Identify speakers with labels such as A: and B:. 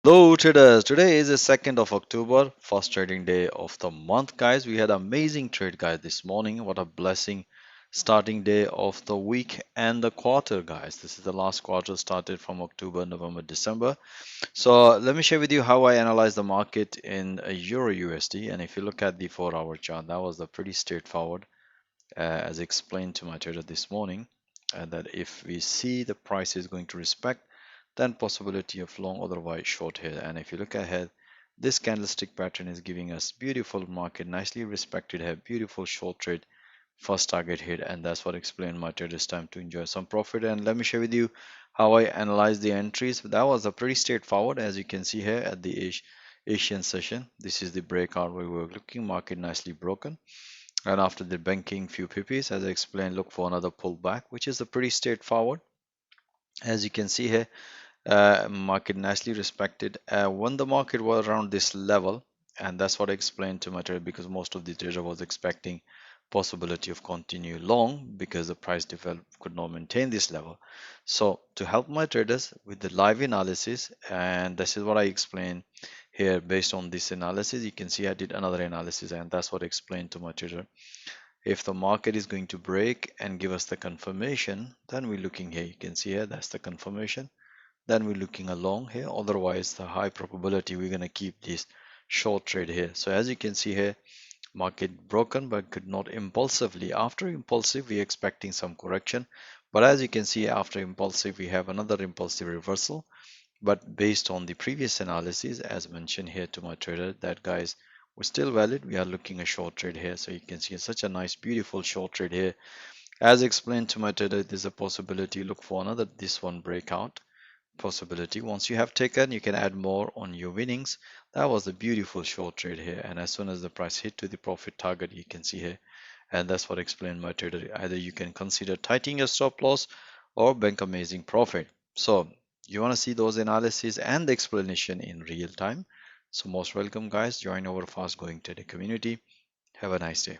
A: Hello traders, today is the 2nd of October, first trading day of the month guys. We had amazing trade guys this morning. What a blessing starting day of the week and the quarter guys. This is the last quarter started from October, November, December. So let me share with you how I analyze the market in a Euro USD, and if you look at the 4-hour chart, that was a pretty straightforward as explained to my trader this morning, that if we see the price is going to respect, then possibility of long, otherwise short here. And if you look ahead, this candlestick pattern is giving us beautiful market, nicely respected here, beautiful short trade, first target hit, and that's what explained my traders time to enjoy some profit. And let me share with you how I analyze the entries. That was a pretty straightforward, as you can see here at the Asian session. This is the breakout we were looking, market nicely broken, and after the banking few pp's, as I explained, look for another pullback, which is a pretty straightforward. As you can see here, market nicely respected when the market was around this level, and that's what I explained to my trader, because most of the trader was expecting possibility of continue long because the price develop could not maintain this level. So to help my traders with the live analysis, and this is what I explained here based on this analysis, you can see I did another analysis, and that's what I explained to my trader. If the market is going to break and give us the confirmation, then we're looking here, you can see here that's the confirmation, then we're looking along here. Otherwise, the high probability we're going to keep this short trade here. So as you can see here, market broken but could not impulsively. After impulsive, we're expecting some correction, but as you can see, after impulsive we have another impulsive reversal. But based on the previous analysis, as mentioned here to my trader, that guys were still valid. We are looking a short trade here, so you can see such a nice beautiful short trade here. As explained to my trader, there's a possibility, look for another this one breakout possibility. Once you have taken, you can add more on your winnings. That was a beautiful short trade here, and as soon as the price hit to the profit target, you can see here, and that's what explained my trader, either you can consider tightening your stop loss or bank amazing profit. So you want to see those analysis and the explanation in real time, so most welcome guys, join our fast growing trading community. Have a nice day.